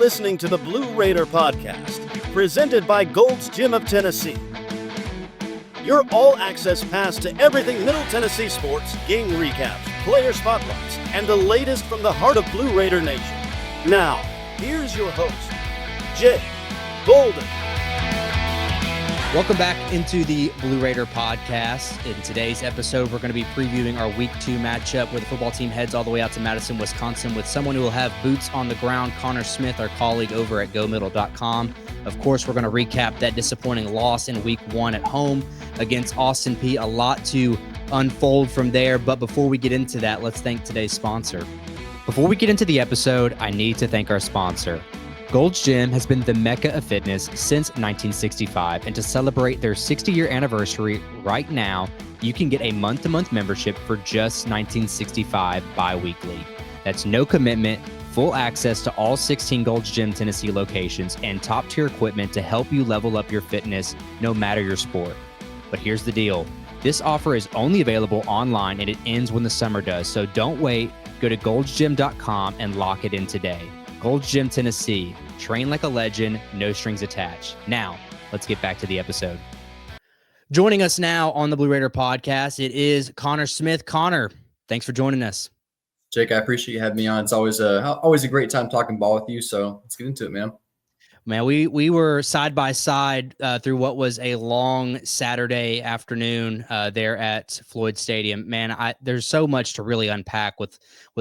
listening to the Blue Raider Podcast, presented by Gold's Gym of Tennessee. Your all-access pass to everything Middle Tennessee sports, game recaps, player spotlights, and the latest from the heart of Blue Raider Nation. Now, here's your host, Jay Golden. Welcome back into the Blue Raider Podcast. In today's episode, we're going to be previewing our Week 2 matchup where the football team heads all the way out to Madison, Wisconsin with someone who will have boots on the ground, Connor Smith, our colleague over at GoMiddle.com. Of course, we're going to recap that disappointing loss in Week 1 at home against Austin Peay. A lot to unfold from there, but before we get into that, let's thank today's sponsor. Before we get into the episode, I need to thank our sponsor. Gold's Gym has been the mecca of fitness since 1965, and to celebrate their 60-year anniversary right now, you can get a month-to-month membership for just $19.65 bi-weekly. That's no commitment, full access to all 16 Gold's Gym Tennessee locations, and top-tier equipment to help you level up your fitness no matter your sport. But here's the deal. This offer is only available online, and it ends when the summer does, so don't wait. Go to goldsgym.com and lock it in today. Gold's Gym Tennessee. Train like a legend, no strings attached. Now, let's get back to the episode. Joining us now on the Blue Raider Podcast, it is Connor Smith. Connor, thanks for joining us. Jake, I appreciate you having me on. It's always a great time talking ball with you, so let's get into it, man. Man, we were side by side through what was a long Saturday afternoon there at Floyd Stadium. Man, there's so much to really unpack with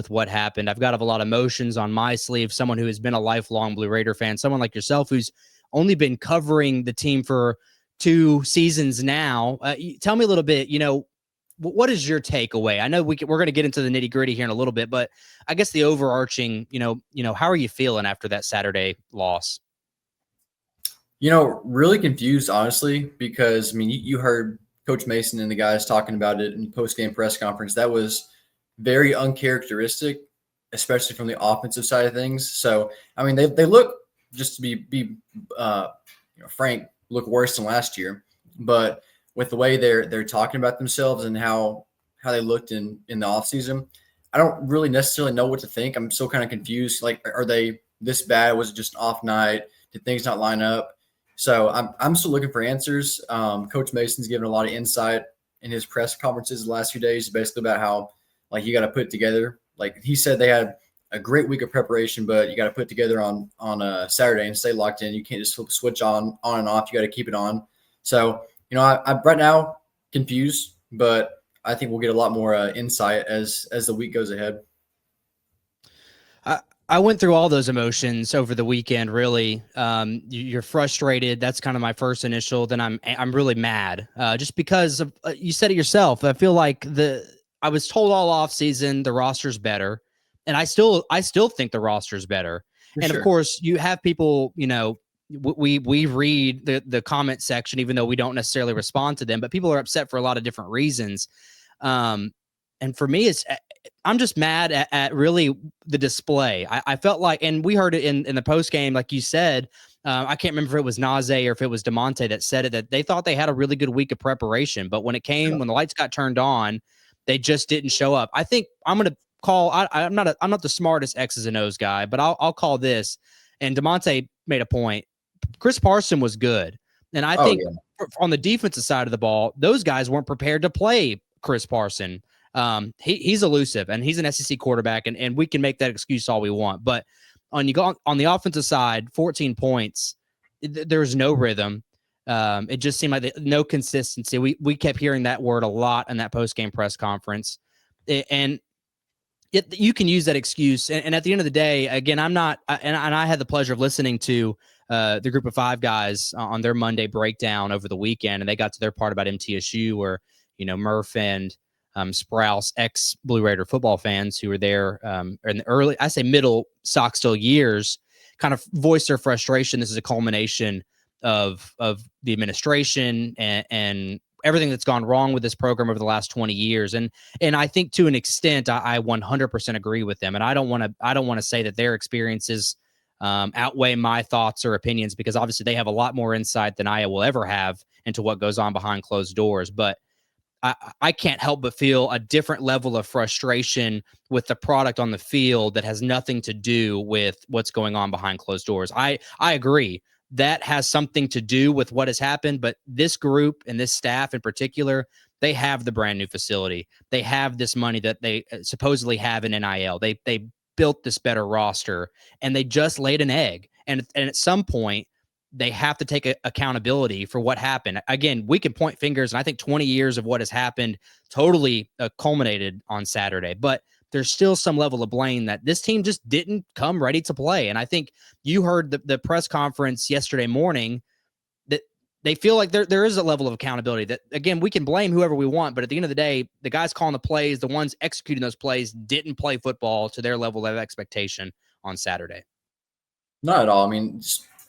what happened. I've got a lot of emotions on my sleeve. Someone who has been a lifelong Blue Raider fan, someone like yourself who's only been covering the team for 2 seasons now. Tell me a little bit. What is your takeaway? I know we're going to get into the nitty gritty here in a little bit, but I guess the overarching, how are you feeling after that Saturday loss? Really confused, honestly, because, you heard Coach Mason and the guys talking about it in the post-game press conference. That was very uncharacteristic, especially from the offensive side of things. So, they look, just to be frank, look worse than last year. But with the way they're talking about themselves and how they looked in the offseason, I don't really necessarily know what to think. I'm still kind of confused. Like, are they this bad? Was it just an off night? Did things not line up? So I'm still looking for answers. Coach Mason's given a lot of insight in his press conferences the last few days, basically about how, you got to put it together. Like he said, they had a great week of preparation, but you got to put it together on a Saturday and stay locked in. You can't just switch on and off. You got to keep it on. So, I'm right now confused, but I think we'll get a lot more insight as the week goes ahead. I went through all those emotions over the weekend, really. You're frustrated. That's kind of my first initial. Then I'm really mad just because of, you said it yourself. I feel like I was told all off season the roster's better, and I still think the roster's better. And sure. Of course, you have people, we read the comment section, even though we don't necessarily respond to them, but people are upset for a lot of different reasons. And for me, I'm just mad at really the display. I felt like, and we heard it in the post game, like you said, I can't remember if it was Najee or if it was DeMonte that said it, that they thought they had a really good week of preparation, but when when the lights got turned on, they just didn't show up. I think I'm going to call, I'm not the smartest X's and O's guy, but I'll call this. And DeMonte made a point. Chris Parson was good. And I think on the defensive side of the ball, those guys weren't prepared to play Chris Parson. He's elusive and he's an SEC quarterback, and we can make that excuse all we want. But on the offensive side, 14 points, there's no rhythm. It just seemed like no consistency. We kept hearing that word a lot in that post-game press conference, and you can use that excuse. And at the end of the day, again, I'm not, and I had the pleasure of listening to the Group of 5 guys on their Monday breakdown over the weekend, and they got to their part about MTSU, where Murph and Sprouse, ex-Blue Raider football fans who were there in the early, I say middle Stockstill years, kind of voiced their frustration. This is a culmination of the administration and everything that's gone wrong with this program over the last 20 years. And I think to an extent, I 100% agree with them. And I don't want to say that their experiences outweigh my thoughts or opinions, because obviously they have a lot more insight than I will ever have into what goes on behind closed doors. But I can't help but feel a different level of frustration with the product on the field that has nothing to do with what's going on behind closed doors. I agree that has something to do with what has happened, but this group and this staff in particular, they have the brand new facility. They have this money that they supposedly have in NIL. They built this better roster, and they just laid an egg. And at some point, they have to take accountability for what happened. Again, we can point fingers, and I think 20 years of what has happened totally culminated on Saturday. But there's still some level of blame that this team just didn't come ready to play. And I think you heard the press conference yesterday morning that they feel like there is a level of accountability that, again, we can blame whoever we want, but at the end of the day, the guys calling the plays, the ones executing those plays, didn't play football to their level of expectation on Saturday. Not at all. I mean,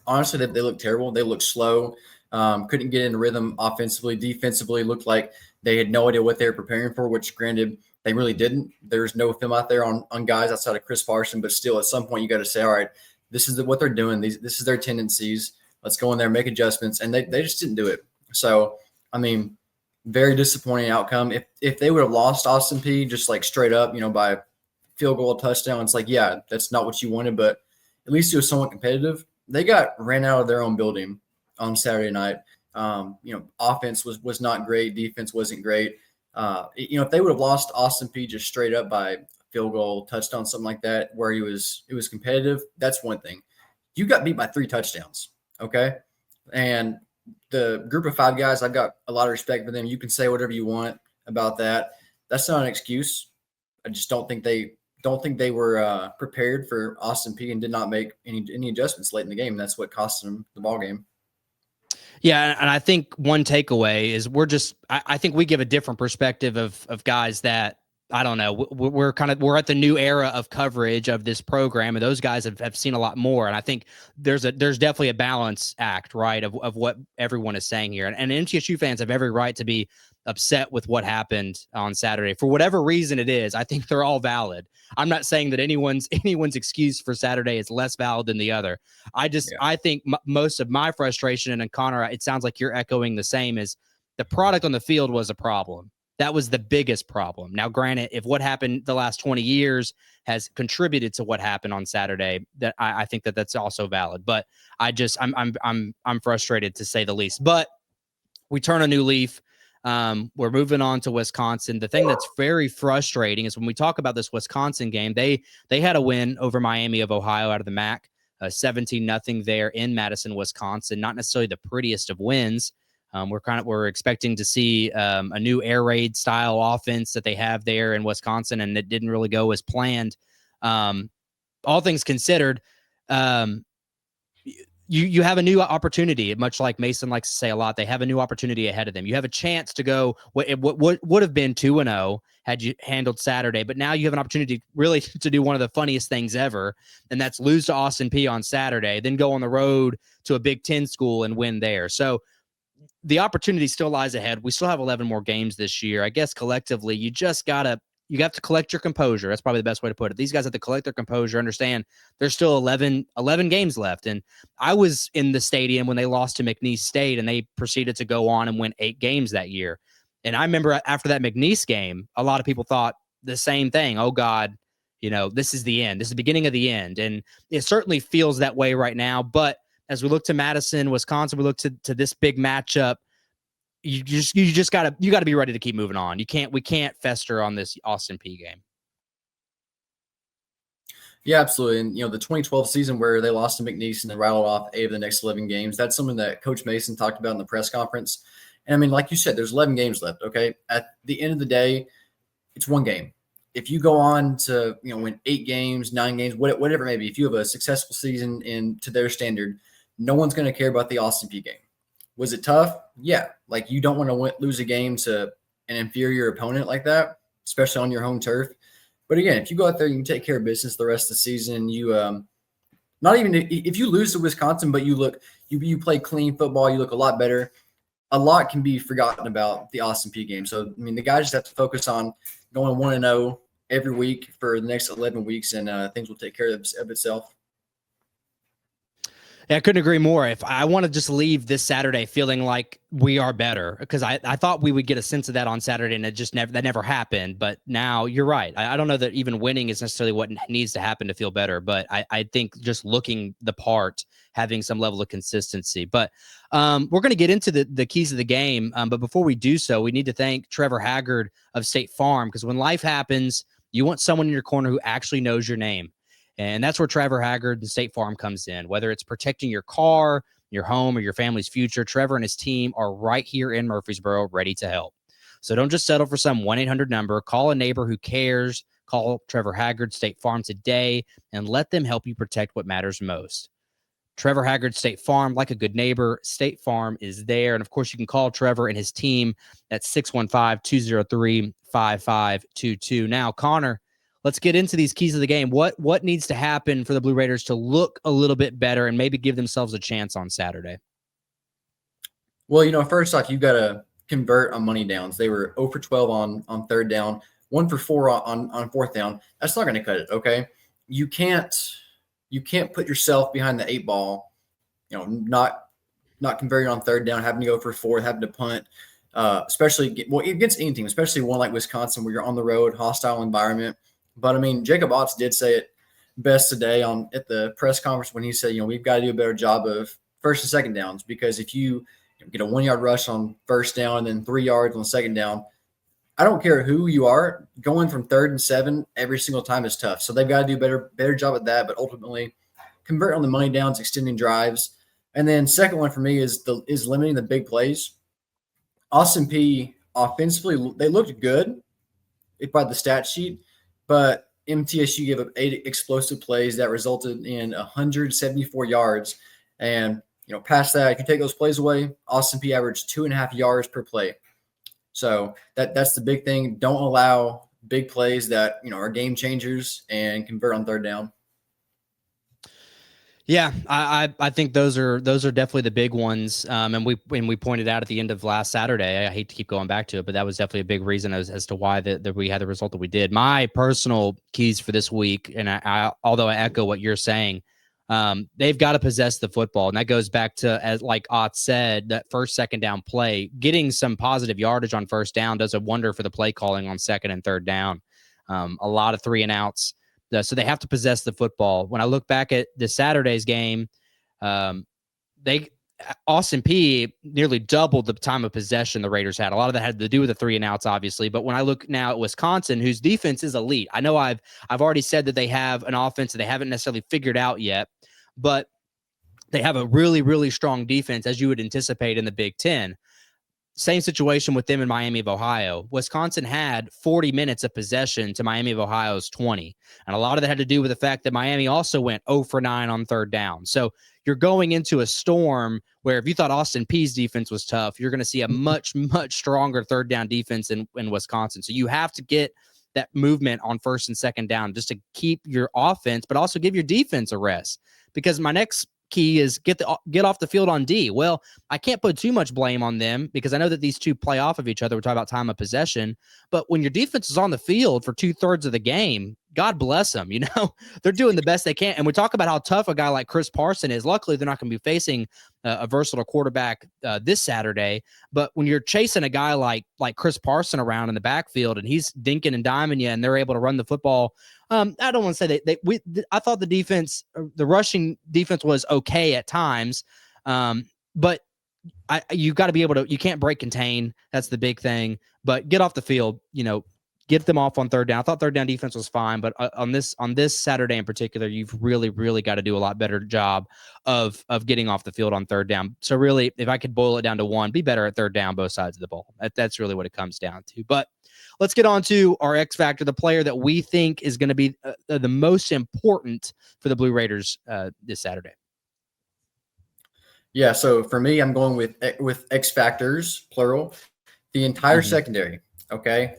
honestly, they looked terrible. They looked slow. Couldn't get in rhythm offensively. Defensively, looked like they had no idea what they were preparing for, which, granted, they really didn't. There's no film out there on guys outside of Chris Parson, but still, at some point, you got to say, all right, this is what they're doing. This is their tendencies. Let's go in there, make adjustments, and they just didn't do it. So, I mean, very disappointing outcome. If they would have lost Austin Peay just like straight up, by field goal, touchdown, it's like, yeah, that's not what you wanted, but at least it was somewhat competitive. They got ran out of their own building on Saturday night. Offense was not great. Defense wasn't great. If they would have lost Austin Peay just straight up by field goal, touchdown, something like that, where it was competitive, that's one thing. You got beat by 3 touchdowns, okay? And the group of 5 guys, I've got a lot of respect for them. You can say whatever you want about that. That's not an excuse. I just don't think they were prepared for Austin Peay and did not make any adjustments late in the game. That's what cost them the ball game. Yeah, and I think one takeaway is I think we give a different perspective of guys that, I don't know, we're at the new era of coverage of this program, and those guys have seen a lot more. And I think there's definitely a balance act, right, of what everyone is saying here. And MTSU fans have every right to be upset with what happened on Saturday. For whatever reason it is, I think they're all valid. I'm not saying that anyone's excuse for Saturday is less valid than the other. I think most of my frustration, and Connor, it sounds like you're echoing the same, is the product on the field was a problem. That was the biggest problem. Now, granted, if what happened the last 20 years has contributed to what happened on Saturday, that I think that's also valid. But I'm frustrated, to say the least. But we turn a new leaf. We're moving on to Wisconsin. The thing that's very frustrating is when we talk about this Wisconsin game, they had a win over Miami of Ohio out of the MAC, 17-0 there in Madison, Wisconsin. Not necessarily the prettiest of wins. We're expecting to see a new air raid style offense that they have there in Wisconsin, and it didn't really go as planned. All things considered, you have a new opportunity, much like Mason likes to say a lot. They have a new opportunity ahead of them. You have a chance to go what would have been 2-0 had you handled Saturday, but now you have an opportunity really to do one of the funniest things ever, and that's lose to Austin Peay on Saturday, then go on the road to a Big Ten school and win there. So the opportunity still lies ahead. We still have 11 more games this year. I guess collectively, you have to collect your composure. That's probably the best way to put it. These guys have to collect their composure, understand there's still 11 games left. And I was in the stadium when they lost to McNeese State, and they proceeded to go on and win 8 games that year. And I remember after that McNeese game, a lot of people thought the same thing. Oh God, this is the end. This is the beginning of the end. And it certainly feels that way right now. But as we look to Madison, Wisconsin, we look to this big matchup. You just gotta be ready to keep moving on. We can't fester on this Austin Peay game. Yeah, absolutely. And the 2012 season where they lost to McNeese and then rattled off 8 of the next 11 games, that's something that Coach Mason talked about in the press conference. And I mean, like you said, there's 11 games left. Okay, at the end of the day, it's one game. If you go on to win 8 games, 9 games, whatever it may be, if you have a successful season to their standard, no one's going to care about the Austin Peay game. Was it tough? Yeah. Like, you don't want to lose a game to an inferior opponent like that, especially on your home turf. But again, if you go out there and you take care of business the rest of the season, you not even if you lose to Wisconsin, but you play clean football, you look a lot better. A lot can be forgotten about the Austin Peay game. So I mean, the guys just have to focus on going 1-0 every week for the next 11 weeks, and things will take care of itself. Yeah, I couldn't agree more. If I want to just leave this Saturday feeling like we are better, because I thought we would get a sense of that on Saturday, and it just never happened. But now you're right. I don't know that even winning is necessarily what needs to happen to feel better. But I think just looking the part, having some level of consistency. But we're going to get into the keys of the game. But before we do so, we need to thank Trevor Haggard of State Farm, because when life happens, you want someone in your corner who actually knows your name. And that's where Trevor Haggard and State Farm comes in. Whether it's protecting your car, your home, or your family's future, Trevor and his team are right here in Murfreesboro ready to help. So don't just settle for some 1-800 number. Call a neighbor who cares. Call Trevor Haggard State Farm today and let them help you protect what matters most. Trevor Haggard State Farm, like a good neighbor, State Farm is there. And of course, you can call Trevor and his team at 615-203-5522. Now, Connor, let's get into these keys of the game. What needs to happen for the Blue Raiders to look a little bit better and maybe give themselves a chance on Saturday? Well, first off, you've got to convert on money downs. They were 0 for 12 on third down, 1 for 4 on fourth down. That's not going to cut it, okay? You can't put yourself behind the 8 ball, not converting on third down, having to go for 4, having to punt, especially against any team, especially one like Wisconsin where you're on the road, hostile environment. But, Jacob Otts did say it best today at the press conference when he said, we've got to do a better job of first and second downs, because if you get a 1-yard rush on first down and then 3 yards on second down, I don't care who you are, going from 3rd and 7 every single time is tough. So they've got to do a better job at that, but ultimately convert on the money downs, extending drives. And then second one for me is limiting the big plays. Austin Peay offensively, they looked good by the stat sheet, but MTSU gave up 8 explosive plays that resulted in 174 yards. And, past that, if you take those plays away, Austin Peay averaged 2.5 yards per play. So that's the big thing. Don't allow big plays that, are game changers and convert on third down. Yeah, I think those are definitely the big ones. And we pointed out at the end of last Saturday, I hate to keep going back to it, but that was definitely a big reason as to why that we had the result that we did. My personal keys for this week, and I although I echo what you're saying, they've got to possess the football. And that goes back to, as like Ott said, that first, second down play. Getting some positive yardage on first down does a wonder for the play calling on second and third down. A lot of 3 and outs. So they have to possess the football. When I look back at this Saturday's game, Austin Peay nearly doubled the time of possession the Raiders had. A lot of that had to do with the 3 and outs, obviously. But when I look now at Wisconsin, whose defense is elite, I know I've already said that they have an offense that they haven't necessarily figured out yet, but they have a really, really strong defense, as you would anticipate in the Big Ten. Same situation with them in Miami of Ohio. Wisconsin had 40 minutes of possession to Miami of Ohio's 20. And a lot of that had to do with the fact that Miami also went 0 for 9 on third down. So you're going into a storm where if you thought Austin Peay's defense was tough, you're going to see a much, much stronger third down defense in Wisconsin. So you have to get that movement on first and second down just to keep your offense, but also give your defense a rest. Because my next key is get off the field on D. Well, I can't put too much blame on them because I know that these two play off of each other. We're talking about time of possession, but when your defense is on the field for 2/3 of the game, God bless them. They're doing the best they can. And we talk about how tough a guy like Chris Parson is. Luckily, they're not going to be facing a versatile quarterback this Saturday. But when you're chasing a guy like Chris Parson around in the backfield and he's dinking and diming you and they're able to run the football, I don't want to say I thought the defense, the rushing defense was okay at times, but you got to be able to. You can't break contain. That's the big thing. But get off the field. Get them off on third down. I thought third down defense was fine, but on this Saturday in particular, you've really, really got to do a lot better job of getting off the field on third down. So really, if I could boil it down to one, be better at third down, both sides of the ball. That's really what it comes down to. But let's get on to our X factor, the player that we think is going to be the most important for the Blue Raiders this Saturday. Yeah, so for me, I'm going with X factors, plural, the entire secondary. Okay,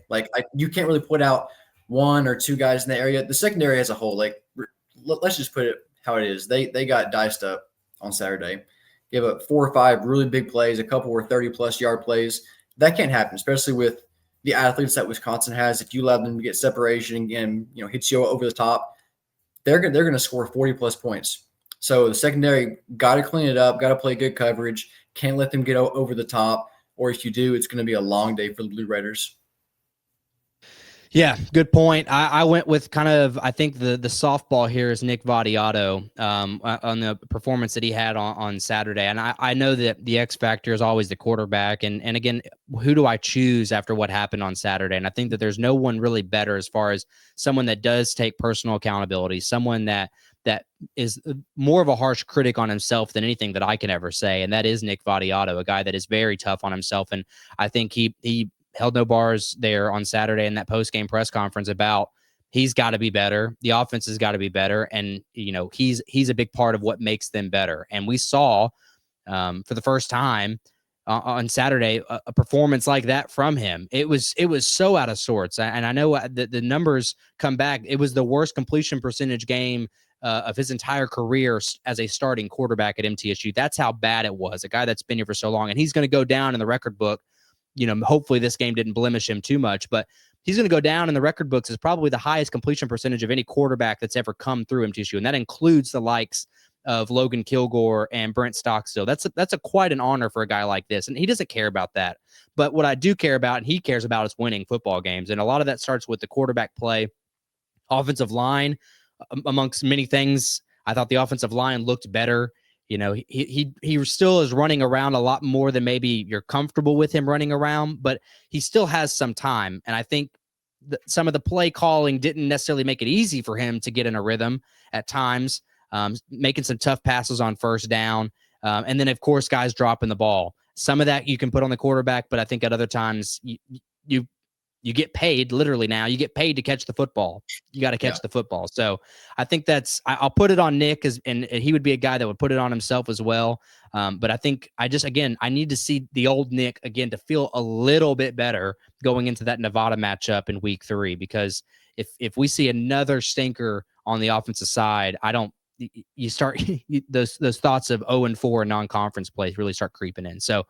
you can't really put out 1 or 2 guys in the area. The secondary as a whole, let's just put it how it is. They got diced up on Saturday. Give up 4 or 5 really big plays. A couple were 30+ yard plays. That can't happen, especially with the athletes that Wisconsin has. If you allow them to get separation and hit you over the top, they're going to score 40+ points. So the secondary got to clean it up, got to play good coverage, can't let them get over the top, or if you do, it's going to be a long day for the Blue Raiders. Yeah, good point. I went with kind of, I think the softball here is Nick Vadiato on the performance that he had on Saturday. And I know that the X factor is always the quarterback. And again, who do I choose after what happened on Saturday? And I think that there's no one really better as far as someone that does take personal accountability, someone that is more of a harsh critic on himself than anything that I can ever say. And that is Nick Vadiato, a guy that is very tough on himself. And I think he held no bars there on Saturday in that post-game press conference about he's got to be better. The offense has got to be better. And, he's a big part of what makes them better. And we saw for the first time on Saturday a performance like that from him. It was so out of sorts. And I know the numbers come back. It was the worst completion percentage game of his entire career as a starting quarterback at MTSU. That's how bad it was. A guy that's been here for so long. And he's going to go down in the record book. Hopefully this game didn't blemish him too much, but he's going to go down in the record books as probably the highest completion percentage of any quarterback that's ever come through MTSU. And that includes the likes of Logan Kilgore and Brent Stockstill. That's a quite an honor for a guy like this. And he doesn't care about that. But what I do care about, and he cares about, is winning football games. And a lot of that starts with the quarterback play, offensive line, amongst many things. I thought the offensive line looked better. He still is running around a lot more than maybe you're comfortable with him running around, but he still has some time. And I think some of the play calling didn't necessarily make it easy for him to get in a rhythm at times, making some tough passes on first down. And then, of course, guys dropping the ball. Some of that you can put on the quarterback, but I think at other times you get paid literally now. You get paid to catch the football. You got to catch the football. So I think I'll put it on Nick and he would be a guy that would put it on himself as well. But I think I need to see the old Nick again to feel a little bit better going into that Nevada matchup in week 3, because if we see another stinker on the offensive side, you start those thoughts of 0-4 non-conference plays really start creeping in. So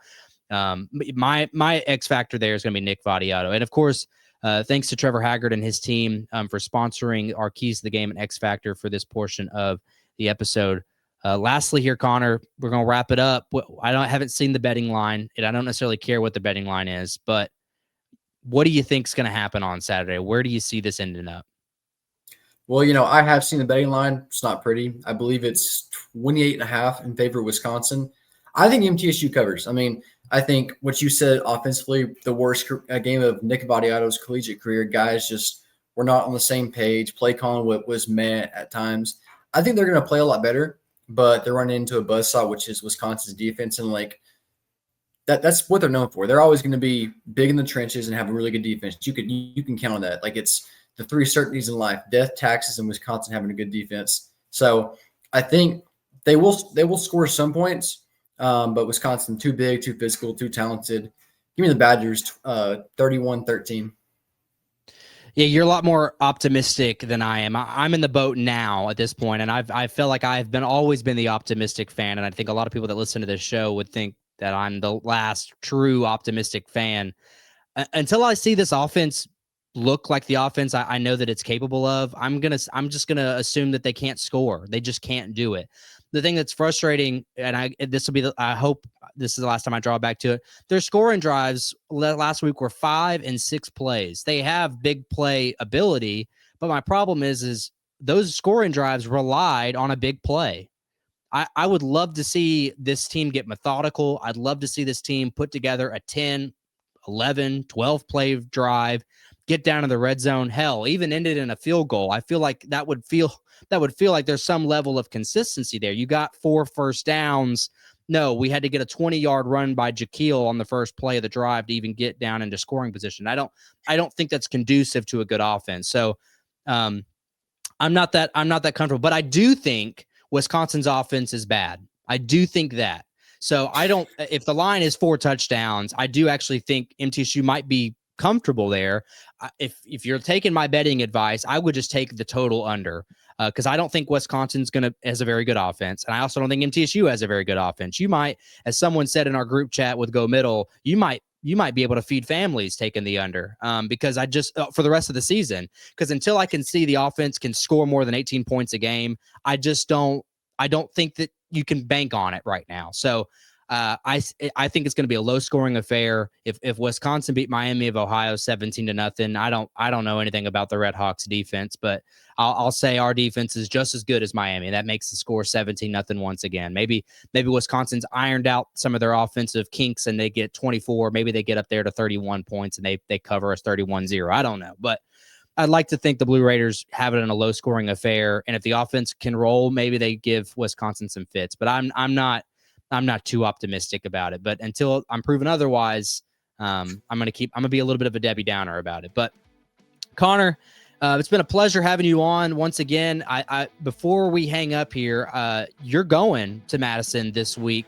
my X factor there is going to be Nick Vadiato. And of course, thanks to Trevor Haggard and his team for sponsoring our Keys to the Game and X Factor for this portion of the episode. Lastly here, Connor, we're going to wrap it up. I haven't seen the betting line, and I don't necessarily care what the betting line is, but what do you think is going to happen on Saturday? Where do you see this ending up? Well, I have seen the betting line. It's not pretty. I believe it's 28.5 in favor of Wisconsin. I think MTSU covers. I think what you said offensively, the worst game of Nick Vadiato's collegiate career, guys just were not on the same page. Play calling was meh at times. I think they're going to play a lot better, but they're running into a buzzsaw, which is Wisconsin's defense. And that's what they're known for. They're always going to be big in the trenches and have a really good defense. You can count on that. It's the 3 certainties in life: death, taxes, and Wisconsin having a good defense. So I think they will score some points. But Wisconsin, too big, too physical, too talented. Give me the Badgers 31-13. Yeah, you're a lot more optimistic than I am. I'm in the boat now at this point, and I feel like I've always been the optimistic fan, and I think a lot of people that listen to this show would think that I'm the last true optimistic fan. Until I see this offense look like the offense I know that it's capable of, I'm just gonna assume that they can't score. They just can't do it. The thing that's frustrating, and I hope this is the last time I draw back to it, their scoring drives last week were 5 and 6 plays. They have big play ability, but my problem is those scoring drives relied on a big play. I would love to see this team get methodical. I'd love to see this team put together a 10, 11, 12 play drive, get down in the red zone, hell, even end it in a field goal. I feel like that would feel like there's some level of consistency there. You got 4 first downs. No, we had to get a 20-yard run by Jaquil on the first play of the drive to even get down into scoring position. I don't think that's conducive to a good offense. So I'm not that comfortable, but I do think Wisconsin's offense is bad. I do think that. So if the line is 4 touchdowns, I do actually think MTSU might be comfortable there. If you're taking my betting advice, I would just take the total under, because I don't think Wisconsin's has a very good offense, and I also don't think MTSU has a very good offense. You might, as someone said in our group chat with Go Middle, you might be able to feed families taking the under, because I just for the rest of the season, because until I can see the offense can score more than 18 points a game, I just don't I don't think that you can bank on it right now. So I think it's going to be a low scoring affair. If Wisconsin beat Miami of Ohio 17-0, I don't know anything about the Red Hawks defense, but I'll say our defense is just as good as Miami. That makes the score 17-0 once again. Maybe Wisconsin's ironed out some of their offensive kinks and they get 24. Maybe they get up there to 31 points and they cover us 31-0. I don't know, but I'd like to think the Blue Raiders have it in a low scoring affair. And if the offense can roll, maybe they give Wisconsin some fits, but I'm not too optimistic about it. But until I'm proven otherwise, I'm going to be a little bit of a Debbie Downer about it. But Connor, it's been a pleasure having you on once again. I before we hang up here, you're going to Madison this week.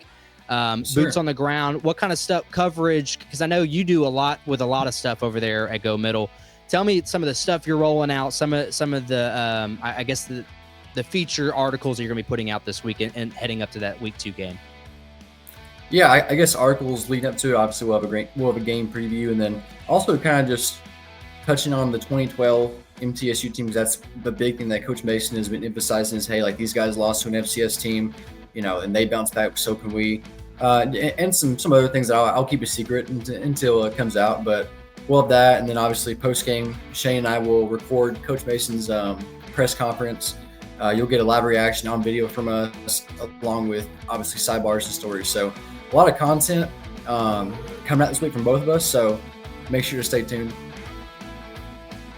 Boots on the ground. What kind of stuff coverage? Because I know you do a lot of stuff over there at Go Middle. Tell me some of the stuff you're rolling out. Some of the I guess the feature articles that you're going to be putting out this week and heading up to that week 2 game. Yeah, I guess articles leading up to it. Obviously, we'll have a game preview, and then also kind of just touching on the 2012 MTSU team, because that's the big thing that Coach Mason has been emphasizing is, hey, like these guys lost to an FCS team, and they bounced back. So can we? And some other things that I'll keep a secret until it comes out, but. We'll have that, and then obviously post-game, Shane and I will record Coach Mason's press conference. You'll get a live reaction on video from us, along with obviously sidebars and stories. So a lot of content coming out this week from both of us, so make sure to stay tuned.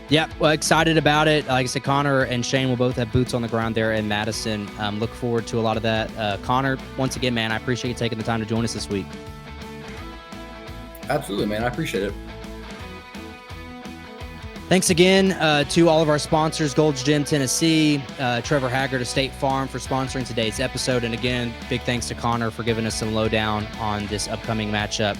Yeah, well, excited about it. Like I said, Connor and Shane will both have boots on the ground there in Madison. Look forward to a lot of that. Connor, once again, man, I appreciate you taking the time to join us this week. Absolutely, man. I appreciate it. Thanks again to all of our sponsors, Gold's Gym Tennessee, Trevor Haggard of State Farm for sponsoring today's episode. And again, big thanks to Connor for giving us some lowdown on this upcoming matchup.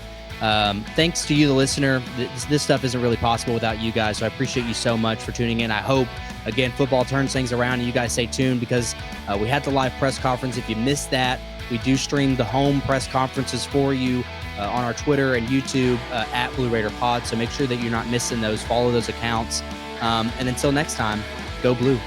Thanks to you, the listener. This stuff isn't really possible without you guys, so I appreciate you so much for tuning in. I hope, again, football turns things around and you guys stay tuned, because we had the live press conference. If you missed that, we do stream the home press conferences for you on our Twitter and YouTube at Blue Raider Pod. So make sure that you're not missing those. Follow those accounts. And until next time, go Blue.